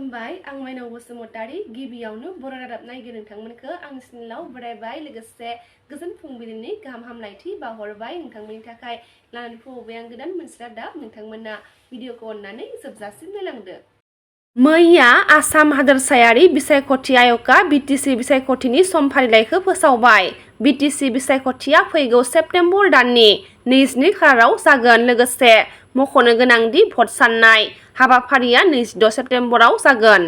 खुलुमबाय आं माइनाव बसुमतारी गिबियावनो बर' रादाब नायगिरि नोंथांमोनखौ आंनि चेनेलाव बरायबाय लोगोसे गोजोन फुंबिलिनि गाहाम हामलायथि बावहरबाय नोंथांमोननि थाखाय लानानै फैबाय आं गोदान मोनसे रादाब नोंथांमोना भिडिअखौ अननानै जोबजासिम नायलांदो। मैया आसाम हादोरसायारि बिसायख'थि आय'गआ बिटिसि बिसायख'थिनि समफारिलाइखौ फोसावबाय। बिटिसि बिसायख'थिया फैगौ सेप्तेम्बर दाननि 22 खालाराव जागोन। लोगोसे मख'नो गोनांदि भट साननाय हाबाफारिया 26 सेप्तेम्बराव जागोन।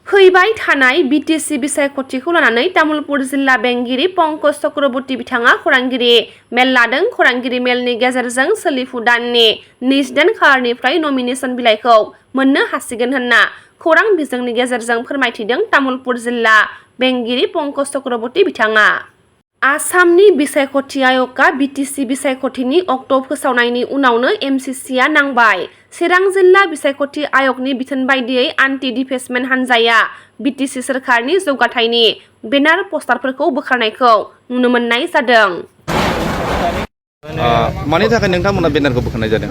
फैबाय थानाय बिटिसि बिसायख'थिखौ लानानै तामुलपुर जिल्ला बेंगिरि पंकज चक्रवर्ती बिथाङा खौरांगिरि मेल लादों। खौरांगिरि मेलनि गेजेरजों सोलिफु दाननि 28 खालारनिफ्राय नमिनेशन बिलाइखौ मोननो हासिगोन होनना खौरां बिजोंनि गेजेरजों फोरमायथिदों तामुलपुर जिल्ला बेंगिरि पंकज चक्रवर्ती बिथाङा। आसामनि बिसायख'थि आय'गआ बिटिसि बिसायख'थिनि अक्ट' फोसावनायनि उनावनो एमसिसिआ नांबाय। चिरां जिल्ला बिसायख'थि आय'गनि बिथोन बायदियै आन्टि डिफेसमेन्ट हान्जाया बिटिसि सोरखारनि जौगाथायनि बेनार पस्टारफोरखौ बोखारनायखौ नुनो मोननाय जादों। मानि थाखाय नोंथांमोना बेनारखौ बोखारनाय जादों?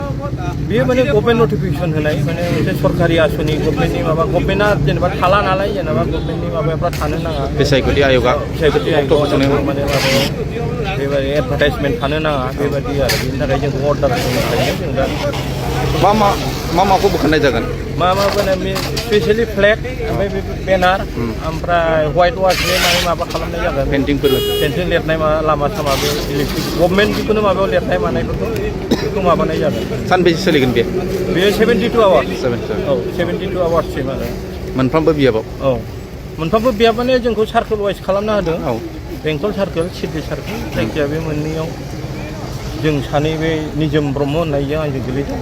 बेयो माने गभर्नमेन्ट नटिफिकेशन होनाय माने मोनसे सरकारि आसनि गभर्नमेन्टनि माबा गभर्नमेन्टआ जेनेबा थाला नालाय जेनेबा गभर्नमेन्टनि माबाफ्रा थानो नाङा। बिसायख'थि आय'गआ बिसायख'थि आय'ग माने माबायाव बेबायदि एडभार्टाइजमेन्ट थानो नाङा बेबायदि आरो बेनि थाखाय जों अर्डार होनायखायनो जों दा माखौ बोखारनाय जागोन? मा माने स्पेसियेलि फ्लेग ओमफ्राय बे बेनार ओमफ्राय व्हाइट वाशनि माबा खालामनाय जागोन। पेन्टिं लिरनाय लामा सामा बे इलेक्ट्रिक गभर्नमेन्ट जिखुनु माबायाव लिरनाय मानायफोरखौ बेखौ माबानाय जागोन। सानबेसे सोलिगोन बे? बेयो 72 आवार्स। औ 72 आवार्ससिम आरो मोनफ्रोमबो बियाबाव? औ मोनफ्रोमबो बियाब माने जोंखौ सार्कोल वाइज खालामना होदों। औ बेंटल सार्कोल सिडनि सार्कोल जायखिया बे मोननैयाव जों सानै बे निजोम ब्रह्म होननायजों आंजों गोलैदों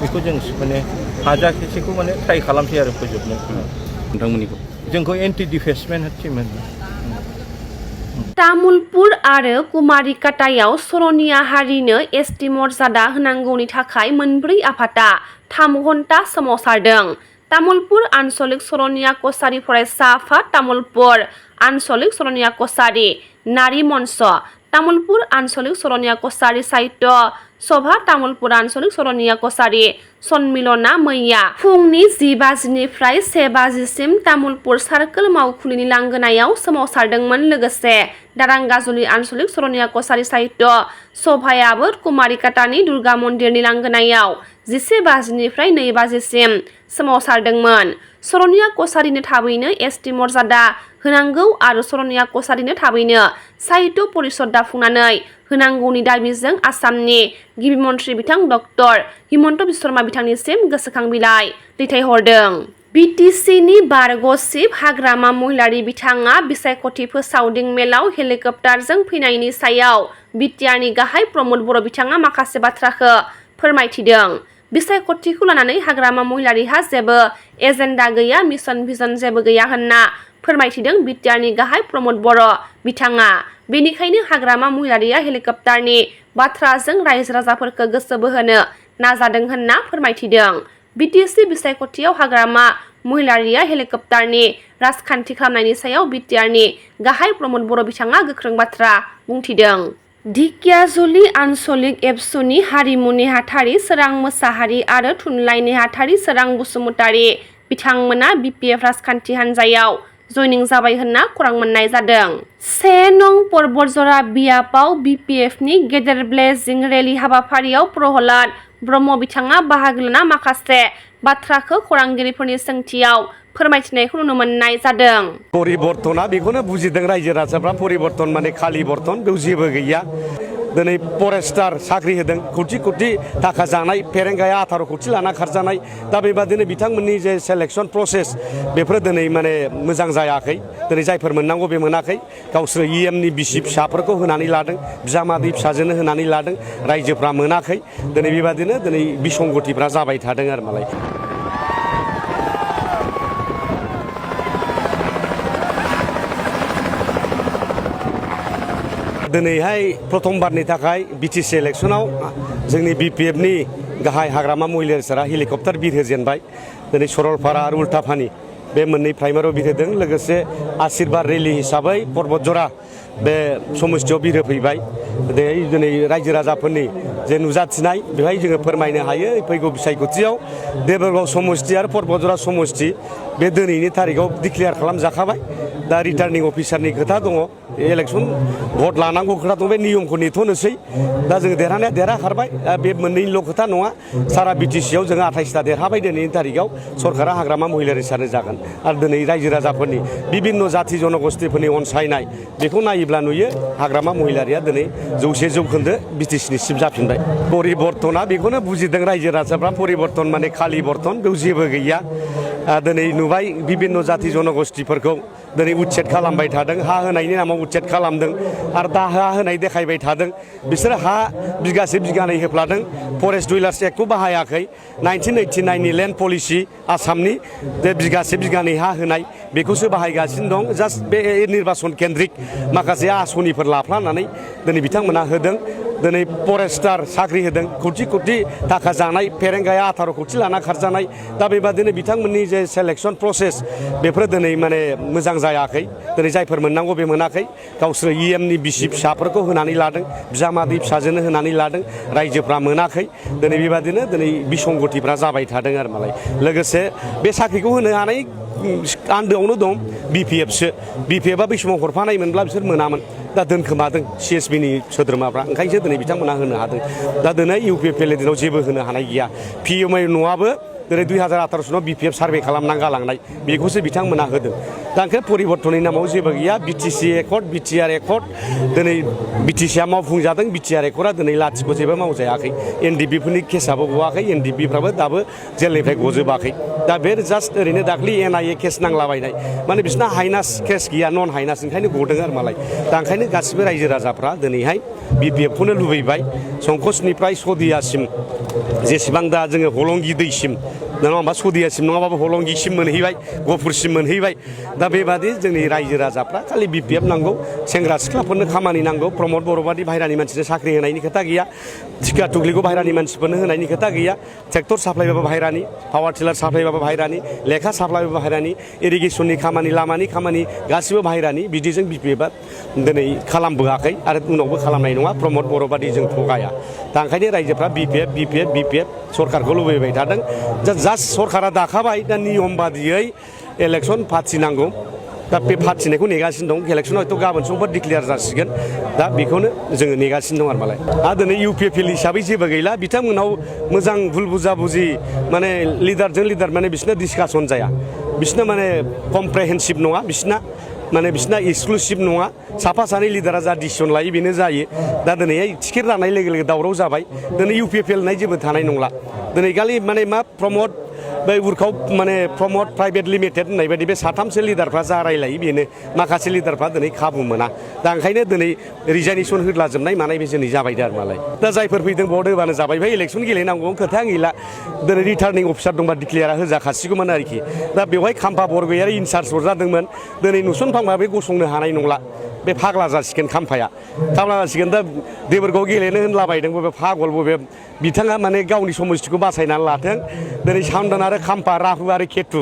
बेखौ जों माने हाजासेखौ माने ट्राइ खालामसै आरो फोजोबनो। नोंथांमोननिखौ जोंखौ एन्टि डिफेसमेन्ट टिम तामुलपुर आरो कुमारिकाटायाव सर'निया हारिनो एसटि मर्यादा होनांगौनि थाखाय मोनब्रै आफादा 3 घन्टा सोमावसारदों। तामुलपुर आन्चलिक सर'निया कसारी फरायसा आफाद, तामुलपुर आन्चलिक सर'निया कसारी नारी मन्च, तामुलपुर आन्चलिक सर'निया कसारी साहित्य सभा, तामुलपुर आन्चलिक सर'निया कसारी सन्मिलना मैया फुंनि 10 बाजिनिफ्राय 1 बाजिसिम तामुलपुर सार्कोल मावखुलिनि लांगोनायाव सोमावसारदोंमोन। लोगोसे दारांगाजुलि आन्चलिक सर'निया कसारी साहित्य सभायाबो कुमारिकाटानि दुर्गा मन्दिरनि लांगोनायाव 11 बाजिनिफ्राय 2 बाजिसिम सोमावसारदोंमोन। सर'निया कसारीनो थाबैनो एसटि मर्यादा होनांगौ आरो सर'निया कसारीनो थाबैनो साहित्य परिषद दाफुंनानै होनांगौनि दाबिजों आसामनि गिबि मन्थ्रि बिथां डक्टर हिमन्त बिश्व शर्मा बिथांनिसिम गोसोखां बिलाइ दैथायहरदों। बिटिसिनि बारग' चिफ हाग्रामा महिलारि बिथाङा बिसायख'थि फोसावदिं मेलाव हेलिकप्टारजों फैनायनि सायाव बिटिआरनि गाहाय प्रमद बर' बिथाङा माखासे बाथ्राखौ फोरमायथिदों। बिसायख'थिखौ लानानै हाग्रामा महिलारिहा जेबो एजेन्डा गैया, मिशन भिजन जेबो गैया होनना फोरमायथिदों बिटिआरनि गाहाय प्रमद बर' बिथाङा। बेनिखायनो हाग्रामा महिलारिया हेलिकप्टारनि बाथ्राजों रायजो राजाफोरखौ गोसो बोहोनो नाजादों होनना फोरमायथिदों। बिटिसि बिसायख'थियाव हाग्रामा महिलारिया हेलिकप्टारनि राजखान्थि खालामनायनि सायाव बिटिआरनि गाहाय प्रमद बर' बिथाङा गोख्रों बाथ्रा बुंथिदों। ढेकियाजुलि आन्चलिक एबसुनि हारिमु नेहाथारि सोरां मोसाहारि आरो थुनलाइ नेहाथारि सोरां बसुमतारी बिथांमोना बिपिएफ राजखान्थि हान्जायाव जयनिं जाबाय होनना खौरां मोननाय जादों। 1 नं परबतजरा बियाबाव बिपिएफनि गेदेर ब्लेजिं रेलि हाबाफारियाव प्रहलाद ब्रह्म बिथाङा बाहागो लाना माखासे बाथ्राखौ खौरांगिरिफोरनि सोंथियाव फोरमायथिनायखौ नुनो मोननाय जादों। परिबर्तना बेखौनो बुजिदों रायजो राजाफ्रा परिबर्तन माने खालि बर्तन बेयाव जेबो गैया। दिनै फरेस्टार साख्रि होदों, कौटि कौटि थाखा जानाय, फेरेंगाया 18 कौटि लाना खारजानाय। दा बेबादिनो बिथांमोननि जे सेलेक्सन प्रसेस बेफोरो दिनै माने मोजां जायाखै। दिनै जायफोर मोननांगौ बे मोनाखै। गावसोर इएमनि बिसि फिसाफोरखौ होनानै लादों, बिजामादै फिसाजोनो होनानै लादों, रायजोफ्रा मोनाखै। दिनै बेबादिनो दिनै बिसंगतिफ्रा जाबाय थादों आरो मालाय। दिनैहाय प्रथमबारनि थाखाय बिटिसि इलेक्सनाव जोंनि बिपिएफनि गाहाय हाग्रामा महिलारिफोरा हेलिकप्टार बिरहोजेनबाय। दिनै सरलपारा आरो उल्टापानि बे मोननै प्राइमारियाव बिरहोदों। लोगोसे आशीर्बाद रेलि हिसाबै परबतजरा बे समस्थियाव बिरहोफैबाय दिनै रायजो राजाफोरनि जे नुजाथिनाय बेवहाय जोङो फोरमायनो हायो फैगौ बिसायख'थियाव देबरगाव समस्ति आरो परबतजरा समस्ति बे दिनैनि थारिखआव डिक्लेयार खालामजाखाबाय दा रिटार्निं अफिसारनि खोथा दङ इलेक्सन भट लानांगौ खोथा दं बे नियमखौ नेथ'नोसै दा जोङो देरहानाया देरहाखारबाय बे मोननैल' खोथा नङा सारा बिटिसिआव जोङो 28टा देरहाबाय दिनैनि तारिखआव सरकारा हाग्रामा महिलारि सानो जागोन आरो दिनै रायजो राजाफोरनि बिभिन्न जाथि जनगोष्ठीफोरनि अनसायनाय बेखौ नायोब्ला नुयो हाग्रामा महिलारिया दिनै 100% बिटिसिनि सिफ जाफिनबाय परिबर्तना बेखौनो बुजिदों रायजो राजाफ्रा परिबर्तन माने खालि बर्तन बेयाव जेबो गैया दिनै नुबाय बिभिन्न जाथि जनगोष्ठीफोरखौ दिनै उच्छेद खालामबाय थादों हा होनायनि नामाव उच्छेद खालामदों आरो दा हा होनाय देखायबाय थादों बिसोरो हा बिगासे बिगानै होफ्लादों फरेस्ट डुइलार्स एक्टखौ बाहायाखै 1989 नि लेन्ड पलिसि आसामनि बे बिगासे बिगानै हा होनाय बेखौसो बाहायगासिनो दं जास्ट बे निर्बाचन केन्द्रिक माखासे आसनिफोर लाफ्लानानै दिनै बिथांमोना होदों दिनै फरेस्टार साख्रि होदों कौटि कौटि थाखा जानाय फेरेंगाया 18 कौटि लाना खारजानाय दा बेबादिनो बिथांमोननि जे सेलेक्सन प्रसेस बेफोर दिनै माने मोजां जायाखै दिनै जायफोर मोननांगौ बे मोनाखै गावसोर इएमनि बिसि फिसाफोरखौ होनानै लादों बिजामादै फिसाजोनो होनानै लादों रायजोफ्रा मोनाखै दिनै बेबादिनो दिनै बिसंगतिफ्रा जाबाय थादों आरो मालाय लोगोसे बे साख्रिखौ होनो हानाय आन्दोआवनो दं बिपिएफसो बिपिएफआ बै समाव हरफानाय मोनब्ला बिसोर मोनामोन दा दोनखोमादों सिएसबिनि सोद्रोमाफ्रा ओंखायनोसो दिनै बिथांमोना होनो हादों दा दिनै इउपिएफएल दिनाव जेबो होनो हानाय गैया पिएमआइ न'आबो दिनै 2018 सनाव बिपिएफ सार्भे खालामना गालांनाय बेखौसो बिथांमोना होदों दा ओंखायनो परिबर्तननि नामाव जेबो गैया बिटिसि एकर्ड बिटिआर एकर्ड दिनै बिटिसिआ मावफुंजादों बिटिआर एकर्डआ दिनै लाथिख' जेबो मावजायाखै एनडिपिफोरनि केसआबो गवाखै एनडिपिफ्राबो दाबो जेलनिफ्राय गजोबाखै दा बे जास्ट ओरैनो दाख्लि एनआइए केस नांलाबायनाय माने बिसोरना हाइनास केस गैया नन हाइनास ओंखायनो गदों आरो मालाय दा ओंखायनो गासिबो रायजो राजाफ्रा दिनैहाय बिपिएफखौनो लुबैबाय संकसनिफ्राय सदियासिम जेसेबां दा जोङो हलंगि दैसिम नङा होमबा सदियासिम नङाबाबो हलंगिसिम मोनहैबाय गफुरसिम मोनहैबाय दा बेबादि जोंनि रायजो राजाफ्रा खालि बिपिएफ नांगौ सेंग्रा सिख्लाफोरनो खामानि नांगौ प्रमद बर'बादि बाहेरानि मानसिनो साख्रि होनायनि खोथा गैया थिखा थुग्लिखौ बाहेरानि मानसिफोरनो होनायनि खोथा गैया ट्रेक्टर साप्लायबाबो बाहेरानि पावार टिलार साप्लायबाबो बाहेरानि लेखा साप्लायबाबो बाहेरानि इरिगेसननि खामानि लामानि खामानि गासिबो बाहेरानि बिदिजों बिपिएफआ दिनै खालामबोआखै आरो उनावबो खालामनाय नङा प्रमद बर'बादि जों थगाया दा ओंखायनो रायजोफ्रा बिपिएफ सरकारखौ लुबैबाय थादों जास्ट सरकारा दाखाबाय दा नियम बादियै इलेक्सन फाथिनांगौ दा बे फाथिनायखौ नेगासिनो दं इलेक्सनाव हयथ' गाबोन समफोर डिक्लेयार जासिगोन दा बेखौनो जोङो नेगासिनो दं आरो मालाय आरो दिनै इउपिएफएल हिसाबै जेबो गैला बिथांमोनाव मोजां भुल बुजाबुजि माने लिडारजों लिडार माने बिसोरना डिसकासन जाया बिसोरना माने कमप्रेहेन्सिभ नङा बिसोरना माने बिसोरना एक्सक्लुसिभ नङा साफा सानै लिडारा जा डिसिसन लायो बेनो जायो दा दिनैहाय टिकेट राननाय लोगो लोगो दावराव जाबाय दिनै इउपिएफएल होननाय जेबो थानाय नंला दिनै खालि माने मा प्रमद बै उर्खाव माने प्रमद प्राइभेट लिमिटेड होननाय बायदि बे साथामसो लिडारफ्रा जा रायलायो बेनो माखासे लिडारफ्रा दिनै खाबु मोना दा ओंखायनो दिनै रिजाइनेसन होदलाजोबनाय मानाय बे जोंनि जाबाय आरो मालाय दा जायफोर फैदों भट होबानो जाबाय भाई इलेक्सन गेलेनांगौ खोथा गैला दिनै रिटार्निं अफिसार दंबा डिक्लेयारा होजाखासिगौमोन आरोखि दा बेवहाय खाम्फा बरगयारि इनचार्ज हरजादोंमोन दिनै नुसनफांबा बे गसंनो हानाय नंला बे फाग्ला जासिगोन खाम्फाया फाग्ला जासिगोन दा देबोरगाव गेलेनो होनलाबायदों बबे पागल बबे बिथाङा माने गावनि समस्थिखौ बासायनानै लाथों दिनै साउन्दान आरो खाम्फा राहु आरो केतु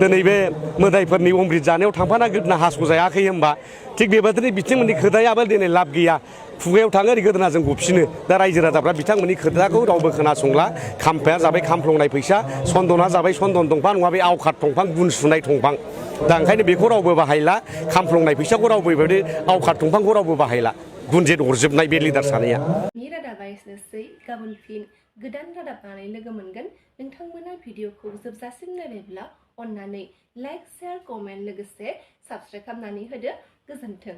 दिनै बे मोदायफोरनि अमृत जानायाव थांफाना गोदोना हास'जायाखै होनबा थिग बेबादिनो बिथांमोननि खोथायाबो दिनै लाब गैया खुगायाव थाङो ओरै गोदोनाजों गफिनो दा रायजो राजाफ्रा बिथांमोननि खोथाखौ रावबो खोनासंला खाम्फाया जाबाय खामफ्लंनाय फैसा सन्दना जाबाय सन्दन दंफां नङा बे आवखाद दंफां गुन सुनाय दंफां दा ओंखायनो बेखौ रावबो बाहायला खामफ्लंनाय फैसाखौ रावबो बेबायदि आवखाद दंफांखौ रावबो बाहायला गुनजेत अरजोबनाय बे लिडार सानैया रादाबा एसेनोसै गाबोन फिन गोदान रादाब लानानै लोगो मोनगोन नोंथांमोना भिडिअखौ जोबजासिम नायनायब्ला अन्नानै लाइक शेयार कमेन्ट लोगोसे साबस्क्राइब खालामनानै होदो गोजोन्थों।